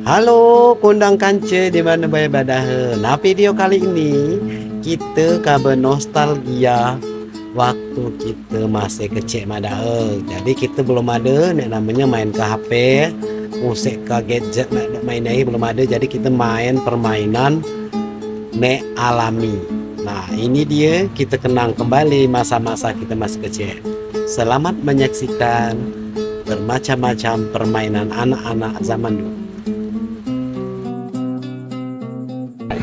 Halo kundang kance di mana bayi badah. Nah, video kali ini kita kabar nostalgia waktu kita masih kecil madah. Jadi kita belum ada namanya main ke HP, musik ke gadget nak main ini belum ada. Jadi kita main permainan nek alami. Nah, ini dia kita kenang kembali masa-masa kita masih kecil. Selamat menyaksikan bermacam-macam permainan anak-anak zaman dulu.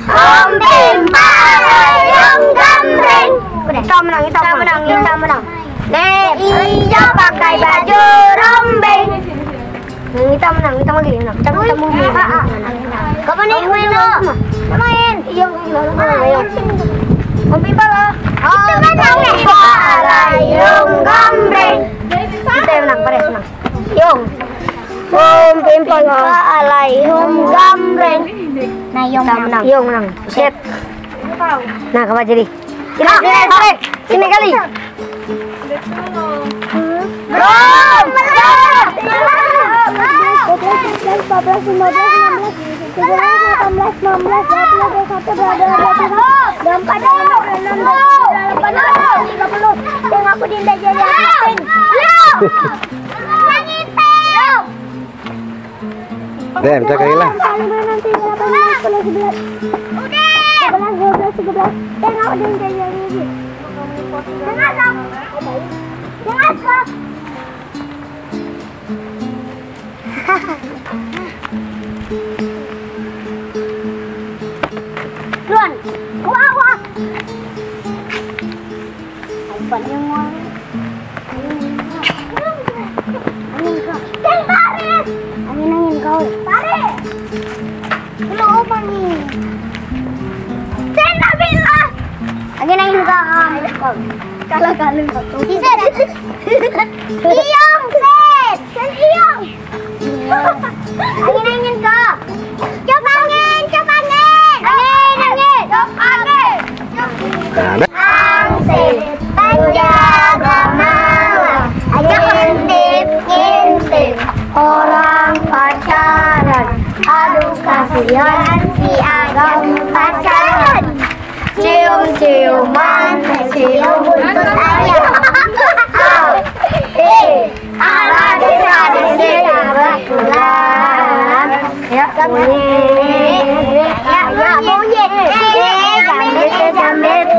Rombeng parayong gambreng. Kita menang. Nek iya pakai baju rombeng. Kita menang. Kita kapan nih main lo? Main. Iya, main. Kompi bala. Kita menang nih. Parayong gambreng. Kita menang, pares menang. Yung. Kompi parayong gambreng. Nah, Yung menang. Set. Nah, apa jadi? Sini kali. Menang. 11 cakap lah. Luan, wah. Angin kau. Tarik. Belum apa nih? Saya bilang. Angin kau. Kalah kau. Bisa. Iyong set. Iyong. Angin kau. Coba angin. Angin. Penjaga malam. Ajak ngintip. Orang pacaran, aduh kasihan si Agam pacaran. Cium-ciuman, cium buntut ayam. Ala desa-desa berpulang. Ya bunyi, jamit,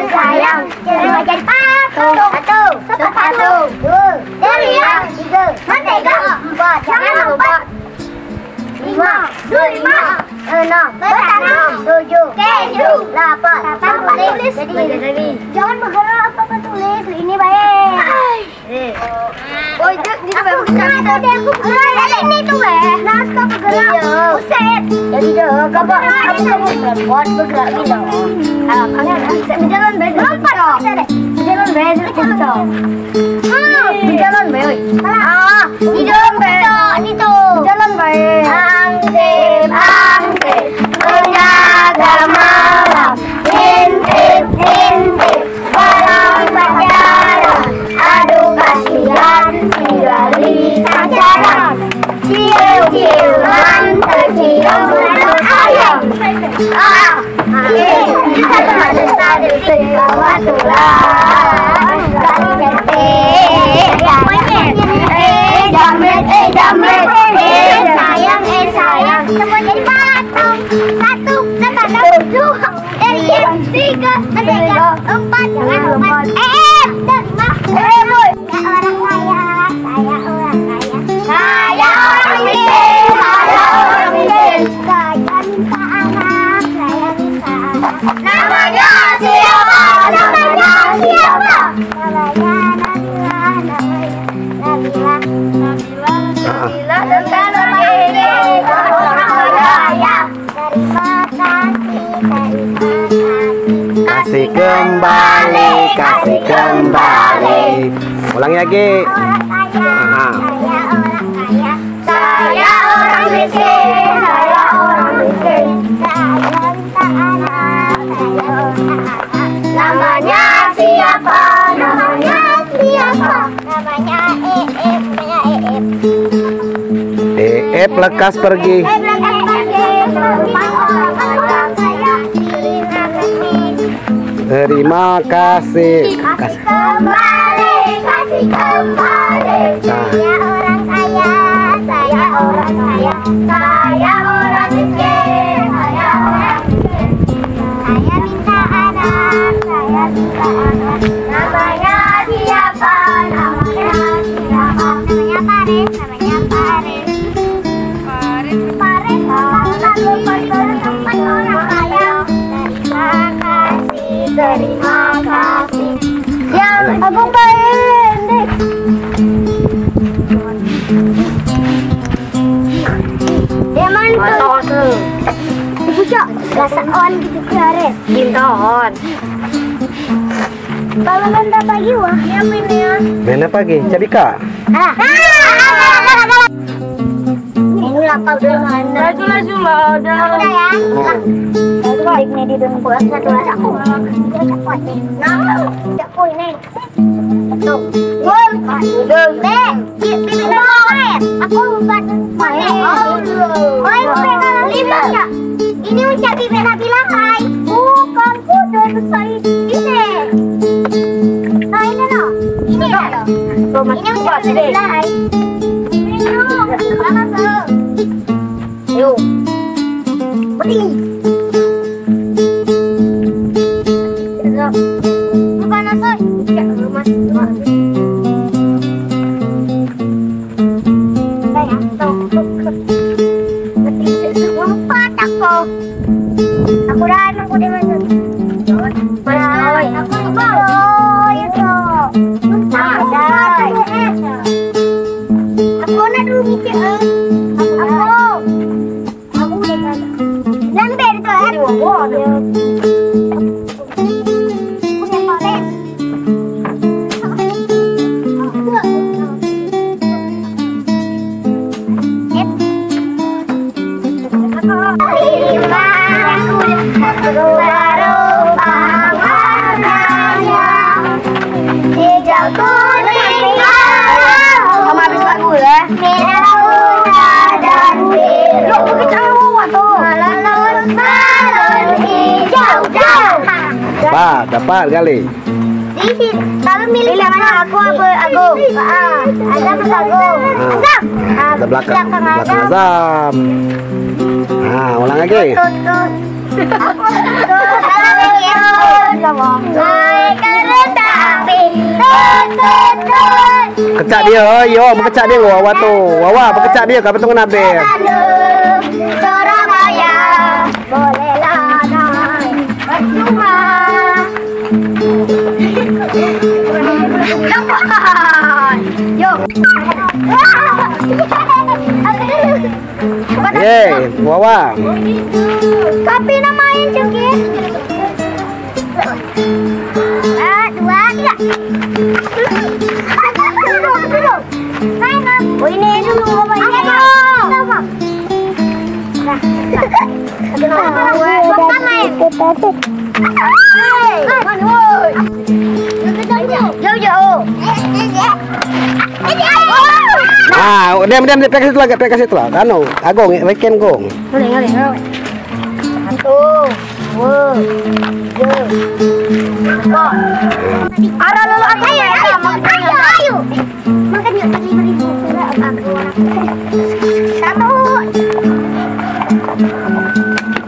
sayang. Semua jadi satu, dua, tiga, empat, jangan lupa. 5, 6, 7, 8, tulis. Jangan bergerak apa tulis. Ini baik. Oh, ini tuh naskah bergerak. Buset. Jadi kamu bergerak gitu. Berjalan kencang. Berjalan baik. Jalan baik. Angsit, penjaga malam. Intip, orang pacaran. Aduh kasihan si Lali pacaran. Cium-ciuman, tercium buntut ayam. Sayang, semua jadi patung. 1, 2, 3, 4, jangan lupa. 5. Saya orang miskin. Saya minta anak. Namanya siapa? Nabila dan Kasih kembali. Ulangi lagi. Saya orang miskin. Namanya siapa? Namanya lekas pergi. Terima kasih. Kasih kembali, kasih kembali. Saya orang kaya, saya orang kaya, saya orang miskin, saya orang miskin. Saya minta anak, saya minta anak. Namanya siapa? Namanya siapa? Namanya Paris, namanya Paris. Paris, lalu pergi tempat orang kaya. Terima kasih. Yang aku pendek. Deman tuh. Bucok, gasaon gitu garis. Gintoon. Kalau benda pagi wah, ya mainnya. Mana pagi? Cabika. Ini lapar dulu mana? Sulah. Udah ya. Baik nih di dalam buat satu aku. Nah, tak poin nih. Tuh. Gol. Deh. Aku buat main. Oi, lima ya. Ini ucap bibir bilang hai. Bukan kuda besar ini. Nah, ini no. Ini no. Ini ucap bibir bilang hai. Ini no. Mana tuh? Yuk. Beri. Bukan nasi. Ya, rumah. Saya tahu. Empat aku. Aku dah di mana? Aku itu. Aku nak dulu mikir. Aku udah. Lamber tu kan? Dapat kali. Kalau milih mana aku Ada pas aku. Ada belakang Azam. Nah, ulang lagi. Kecak dia, yo, berkecak dia Wawa tu. Wawa, berkecak dia kau betul nabe. Surabaya, bolehlah naik percuma. Yo. Yeay, Wawa. Tapi namain juga. 2, 3. Oh ini dulu Bapak ini. Ah, diam pegang situ lagi, pegang situ lah. Kanu, agong, weekend gong. Ngalih. 1, 2, 3. Ara lalu ayo. Makanya 5.000 aku. 1.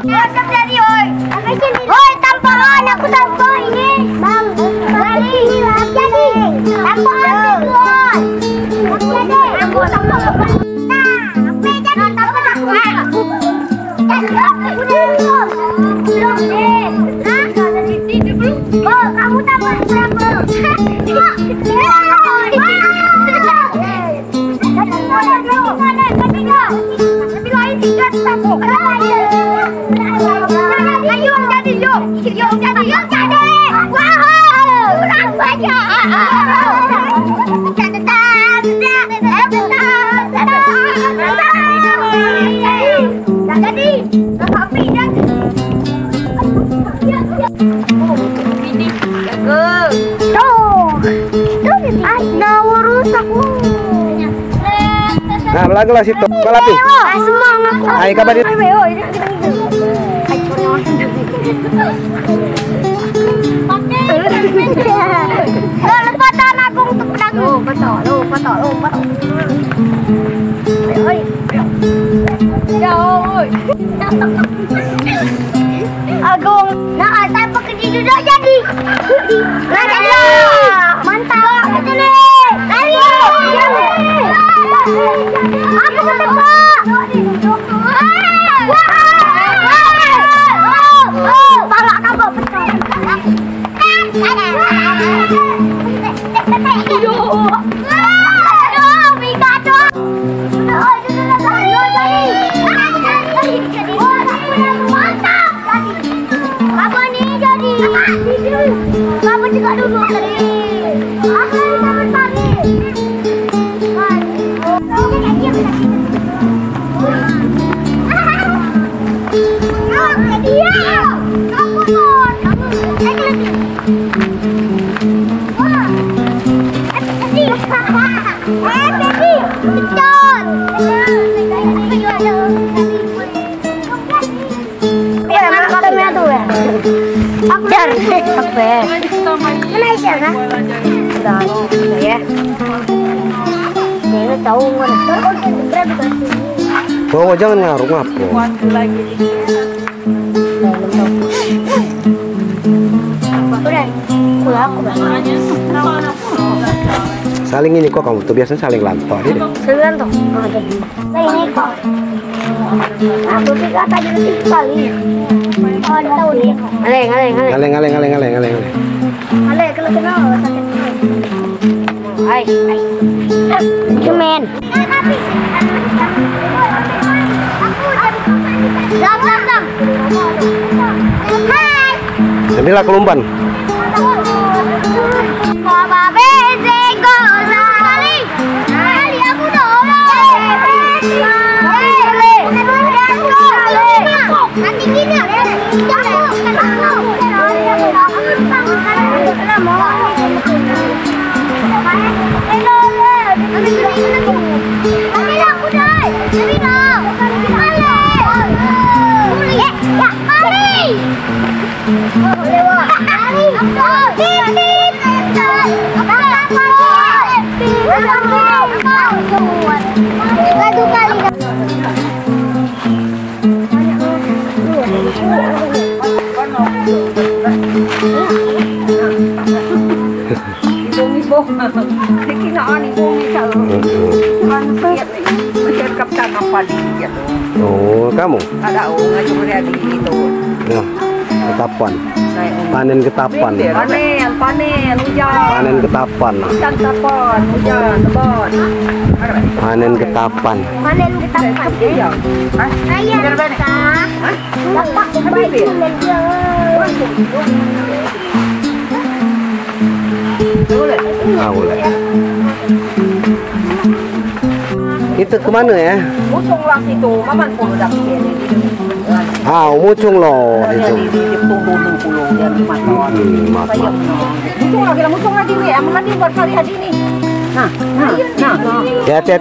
Ya, jadi oi. Oi, tamparan aku tampar ini. Bang, balik jadi. Tamparan tuan. Aku tampar. Nah, aku jadi tampar. Belum deh. Oh, kamu tampar berapa? gelas itu. Balapi. Semangat. Ayo kabar di. Lepatan aku untuk pedang. Betul. Agung, nah saya pakai di duduk jadi. Nah jadi, mantap. Lari. Aku ketebak. Balak kamu betul. Kamu juga duduk tadi. Aku selamat pagi. Dia. Kamu pun. Baby, betul. Ya, makamnya tuh ya. Aku cari apa? Mana isinya? Udah, ya. Ini tahu mana? Oh, jangan ngaruh ngapo. Udah, pulang aku. Saling ini kok kamu tuh biasanya saling lantok deh. Saling lantok. Nah ini kok. Aku tiga tadi lebih kali. Oh, tahu dia. Aleng. Kalau kenal sakit. Hai. Cuman. Dam. Hai. Jadilah kelumpan. Papa bezeko sekali. Kali aku dorong. Nanti gini. Oh, kamu? Ada nggak cuma dia di itu. Nah, ketapan. Panen ketapan. Panen, hujan. Panen ketapan. Hujan, hujan, tebon. Panen ketapan. Panen ketapan. Iya. Ayah kita dapat baik Boleh. Itu kemana ya? Mucung lah situ, maman pun udah begini. Mucung loh itu. Ditunggu dulu dia dimakan. Makan. Mucung lagi, mucung lagi nih, emang nanti buat kali hari ini. Nah. Hati-hati.